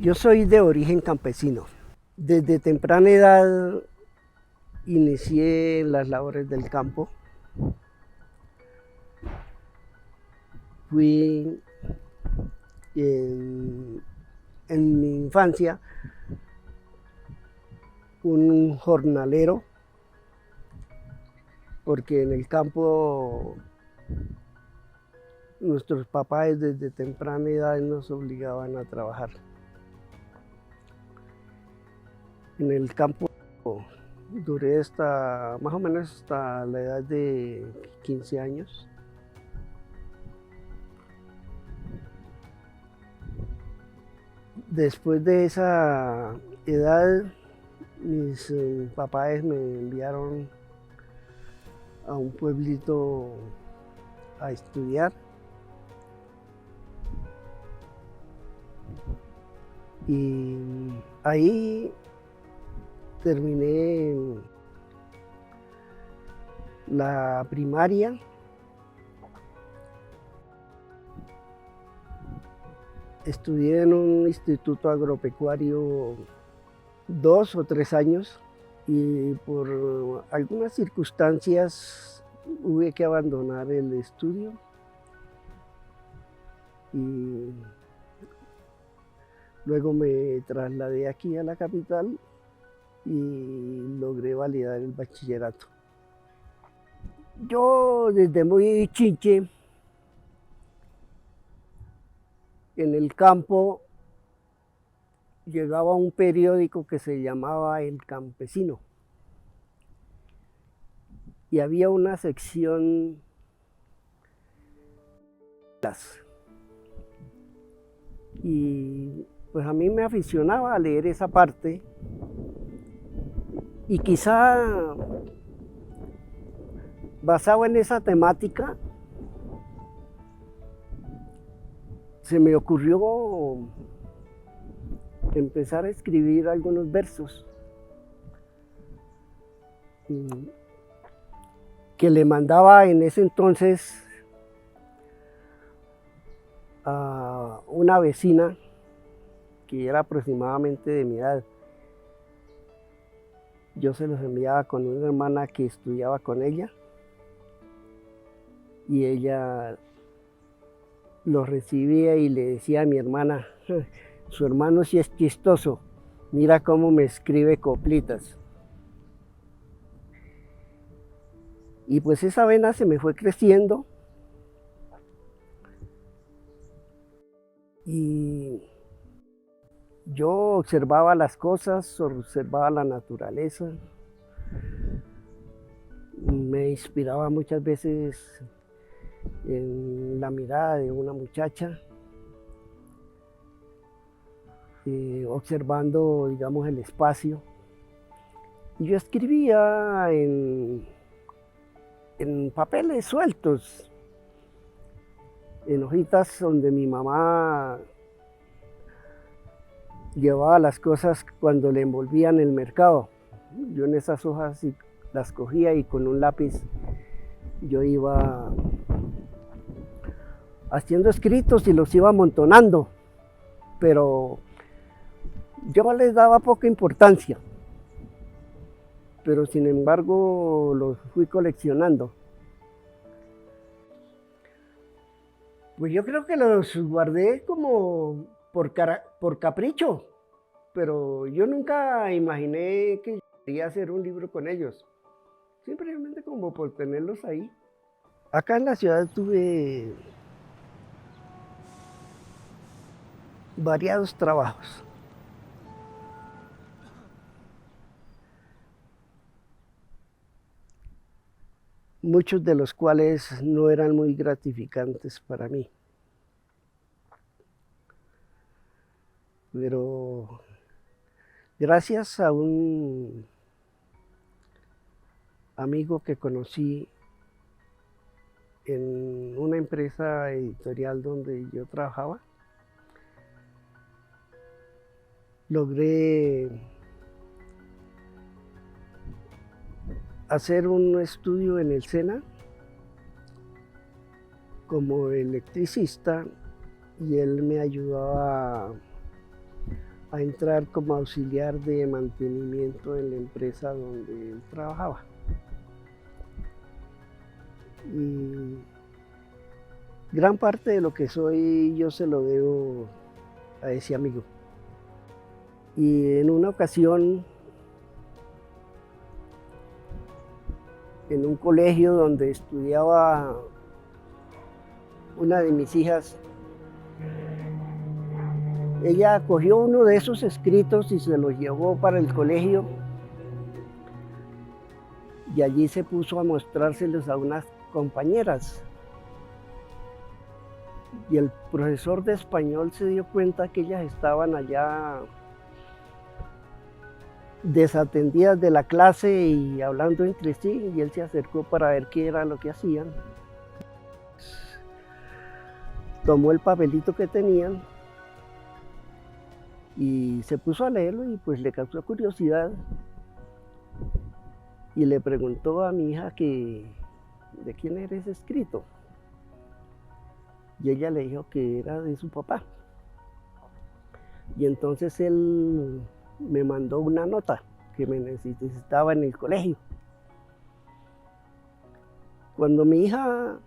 Yo soy de origen campesino. Desde temprana edad inicié las labores del campo. Fui en, en mi infancia un jornalero, porque en el campo nuestros papás desde temprana edad nos obligaban a trabajar. En el campo duré hasta más o menos hasta la edad de 15 años. Después de esa edad, mis papás me enviaron a un pueblito a estudiar. Y ahí terminé la primaria. Estudié en un instituto agropecuario 2 o 3 años y por algunas circunstancias hubo que abandonar el estudio y luego me trasladé aquí a la capital y logré validar el bachillerato. Yo desde muy chinche en el campo llegaba un periódico que se llamaba El Campesino y había una sección y pues a mí me aficionaba a leer esa parte y quizá basado en esa temática se me ocurrió empezar a escribir algunos versos que le mandaba en ese entonces a una vecina que era aproximadamente de mi edad. Yo se los enviaba con una hermana que estudiaba con ella y ella los recibía y le decía a mi hermana: su hermano sí es chistoso, mira cómo me escribe coplitas. Y pues esa vena se me fue creciendo y yo observaba las cosas, observaba la naturaleza, me inspiraba muchas veces en la mirada de una muchacha, observando, digamos, el espacio. Y yo escribía en papeles sueltos, en hojitas donde mi mamá llevaba las cosas cuando le envolvían el mercado. Yo en esas hojas las cogía y con un lápiz yo iba haciendo escritos y los iba amontonando, pero yo les daba poca importancia, pero sin embargo los fui coleccionando. Pues yo creo que los guardé como por capricho, pero yo nunca imaginé que quería hacer un libro con ellos, simplemente como por tenerlos ahí. Acá en la ciudad tuve variados trabajos. Muchos de los cuales no eran muy gratificantes para mí. Pero gracias a un amigo que conocí en una empresa editorial donde yo trabajaba, logré hacer un estudio en el SENA como electricista y él me ayudaba a entrar como auxiliar de mantenimiento en la empresa donde él trabajaba. Y gran parte de lo que soy yo se lo debo a ese amigo. Y en una ocasión, en un colegio donde estudiaba una de mis hijas, ella cogió uno de esos escritos y se los llevó para el colegio y allí se puso a mostrárselos a unas compañeras. Y el profesor de español se dio cuenta que ellas estaban allá desatendidas de la clase y hablando entre sí, y él se acercó para ver qué era lo que hacían. Tomó el papelito que tenían y se puso a leerlo y pues le causó curiosidad y le preguntó a mi hija que de quién era ese escrito. Y ella le dijo que era de su papá. Y entonces él me mandó una nota que me necesitaba en el colegio. Cuando mi hija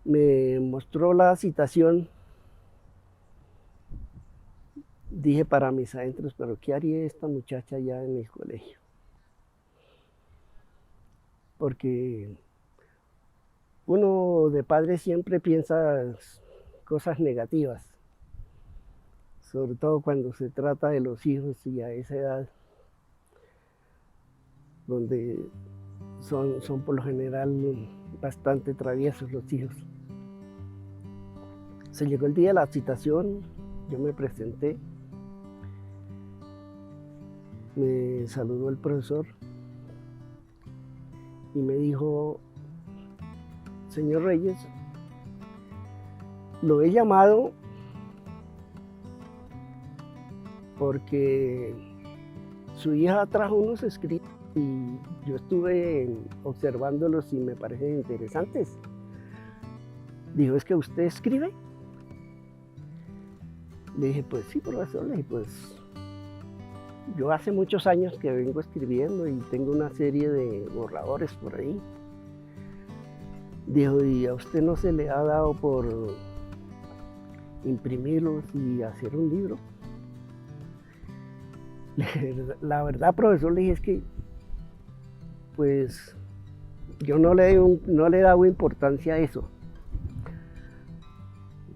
me mostró la citación, dije para mis adentros, pero ¿qué haría esta muchacha allá en el colegio? Porque uno de padre siempre piensa cosas negativas, sobre todo cuando se trata de los hijos y a esa edad, donde son por lo general bastante traviesos los hijos. Se llegó el día de la citación, yo me presenté, me saludó el profesor y me dijo: señor Reyes, lo he llamado porque su hija trajo unos escritos y yo estuve observándolos y me parecen interesantes. Dijo: ¿es que usted escribe? Le dije: pues sí, profesor. Le dije: pues yo hace muchos años que vengo escribiendo y tengo una serie de borradores por ahí. Dijo: ¿y a usted no se le ha dado por imprimirlos y hacer un libro? La verdad, profesor, le dije, es que pues yo no le he dado importancia a eso.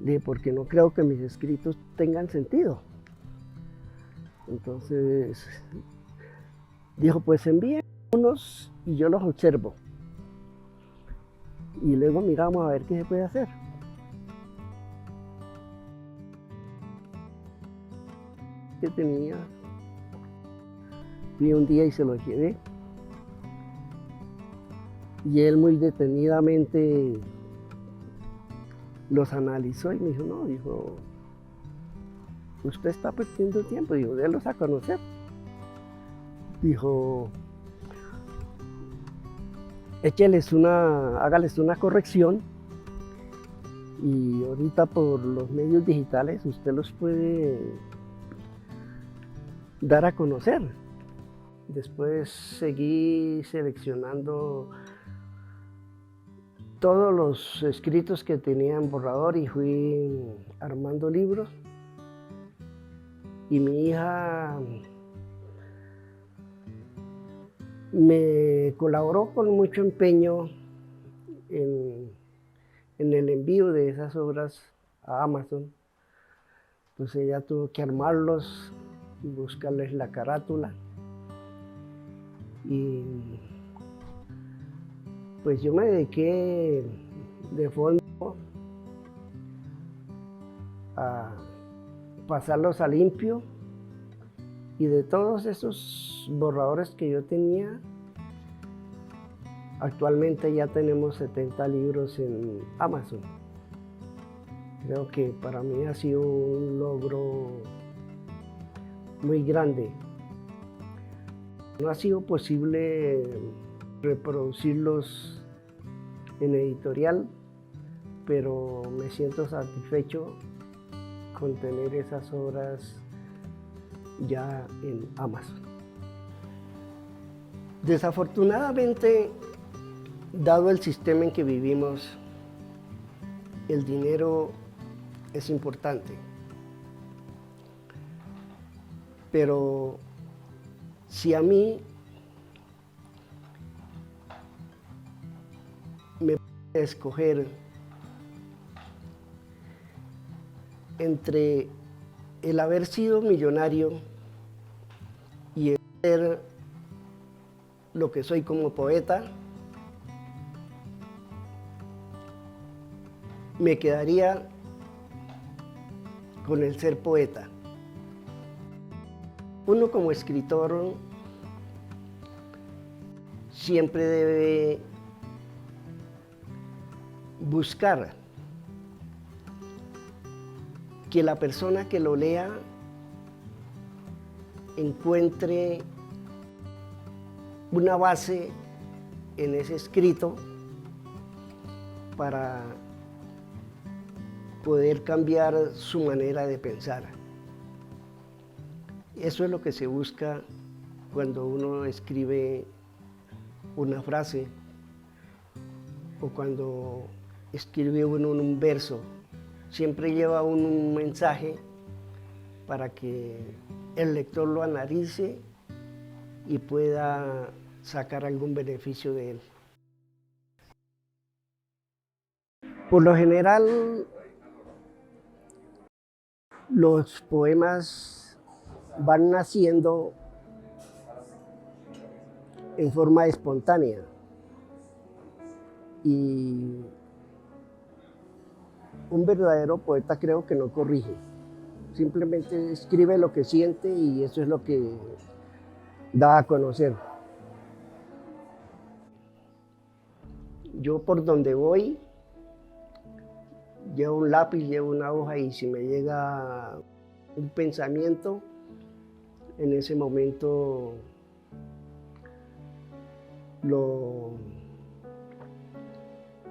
Le dije: porque no creo que mis escritos tengan sentido. Entonces dijo: pues envíen unos y yo los observo. Y luego miramos a ver qué se puede hacer. Que tenía, fui un día y se los llevé. Y él muy detenidamente los analizó y me dijo: no, dijo, usted está perdiendo tiempo. Dijo: délos a conocer. Dijo: hágales una corrección y ahorita por los medios digitales usted los puede dar a conocer. Después seguí seleccionando todos los escritos que tenía en borrador y fui armando libros. Y mi hija me colaboró con mucho empeño en el envío de esas obras a Amazon. Entonces ella tuvo que armarlos y buscarles la carátula. Y pues yo me dediqué de fondo a pasarlos a limpio, y de todos esos borradores que yo tenía, actualmente ya tenemos 70 libros en Amazon. Creo que para mí ha sido un logro muy grande. No ha sido posible reproducirlos en editorial, pero me siento satisfecho con tener esas obras ya en Amazon. Desafortunadamente, dado el sistema en que vivimos, el dinero es importante. Pero si a mí me puede escoger entre el haber sido millonario y el ser lo que soy como poeta, me quedaría con el ser poeta. Uno como escritor siempre debe buscar que la persona que lo lea encuentre una base en ese escrito para poder cambiar su manera de pensar. Eso es lo que se busca cuando uno escribe una frase o cuando escribe uno un verso. Siempre lleva un mensaje para que el lector lo analice y pueda sacar algún beneficio de él. Por lo general, los poemas van naciendo en forma espontánea y un verdadero poeta creo que no corrige, simplemente escribe lo que siente y eso es lo que da a conocer. Yo por donde voy llevo un lápiz, llevo una hoja y si me llega un pensamiento, en ese momento lo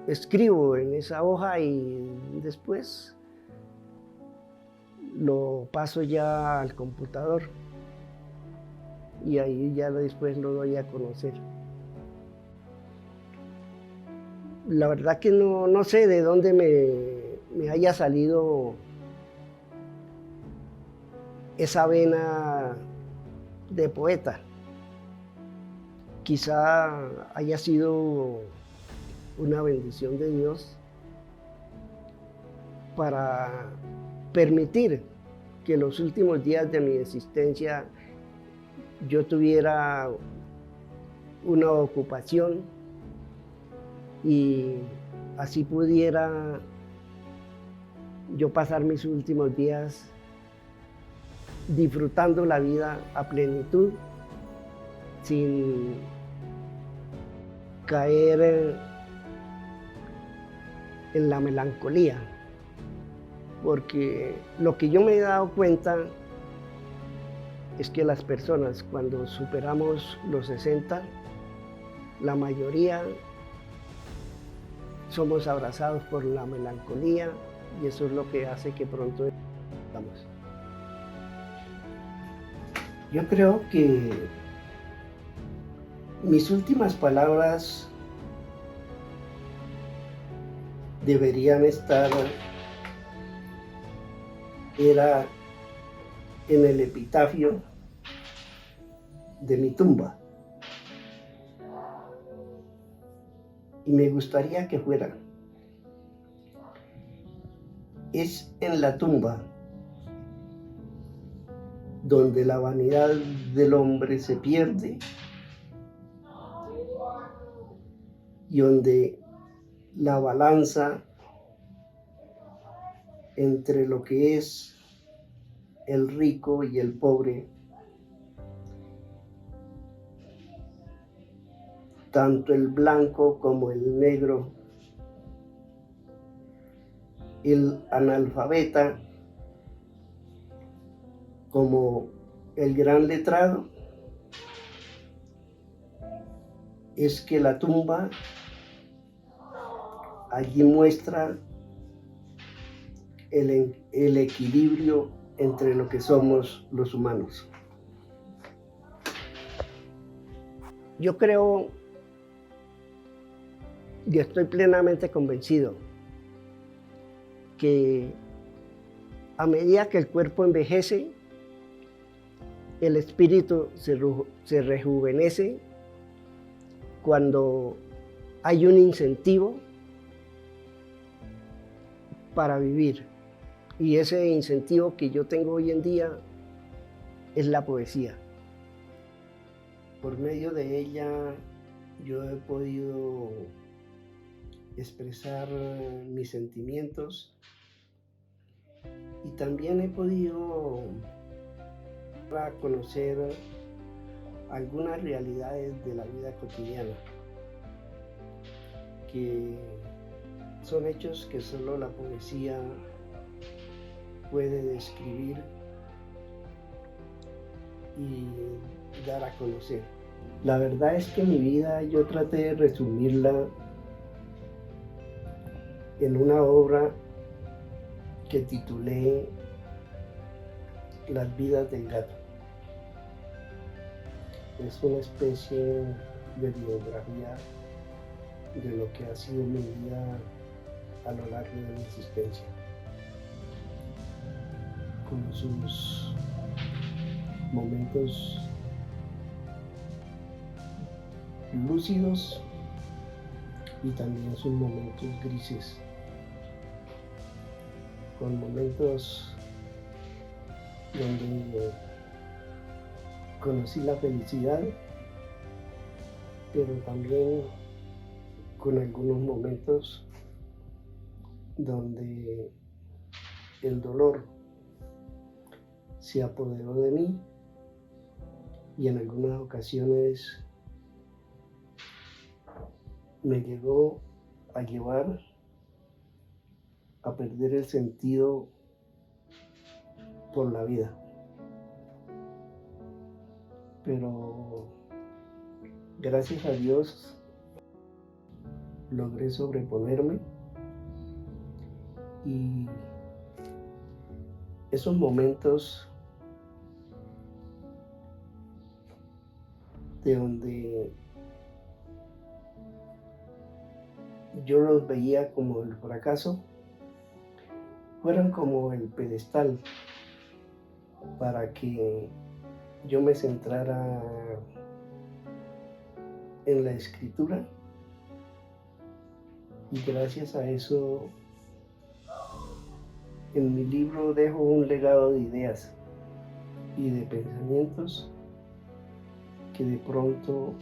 escribo en esa hoja y después lo paso ya al computador y ahí ya después lo doy a conocer. La verdad que no sé de dónde me haya salido esa vena de poeta. Quizá haya sido una bendición de Dios para permitir que los últimos días de mi existencia yo tuviera una ocupación y así pudiera yo pasar mis últimos días disfrutando la vida a plenitud, sin caer en la melancolía, porque lo que yo me he dado cuenta es que las personas cuando superamos los 60, la mayoría somos abrazados por la melancolía y eso es lo que hace que pronto estamos. Yo creo que mis últimas palabras deberían estar en el epitafio de mi tumba. Y me gustaría que fuera: es en la tumba donde la vanidad del hombre se pierde y donde la balanza entre lo que es el rico y el pobre, tanto el blanco como el negro, el analfabeta como el gran letrado, es que la tumba allí muestra el equilibrio entre lo que somos los humanos. Yo creo y estoy plenamente convencido que a medida que el cuerpo envejece, el espíritu se rejuvenece cuando hay un incentivo para vivir. Y ese incentivo que yo tengo hoy en día es la poesía. Por medio de ella yo he podido expresar mis sentimientos y también he podido conocer algunas realidades de la vida cotidiana, que son hechos que solo la poesía puede describir y dar a conocer. La verdad es que mi vida yo traté de resumirla en una obra que titulé Las vidas del gato. Es una especie de biografía de lo que ha sido mi vida a lo largo de mi existencia, con sus momentos lúcidos y también sus momentos grises, con momentos donde conocí la felicidad, pero también con algunos momentos donde el dolor se apoderó de mí y en algunas ocasiones me llegó a llevar a perder el sentido por la vida. Pero gracias a Dios logré sobreponerme y esos momentos de donde yo los veía como el fracaso fueron como el pedestal para que yo me centrara en la escritura, y gracias a eso en mi libro dejo un legado de ideas y de pensamientos que de pronto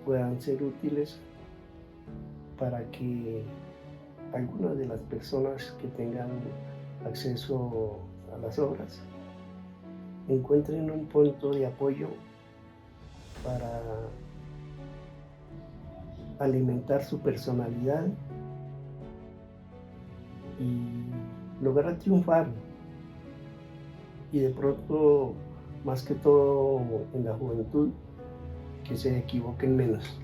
puedan ser útiles para que algunas de las personas que tengan acceso a las obras encuentren un punto de apoyo para alimentar su personalidad y lograr triunfar, y de pronto, más que todo en la juventud, que se equivoquen menos.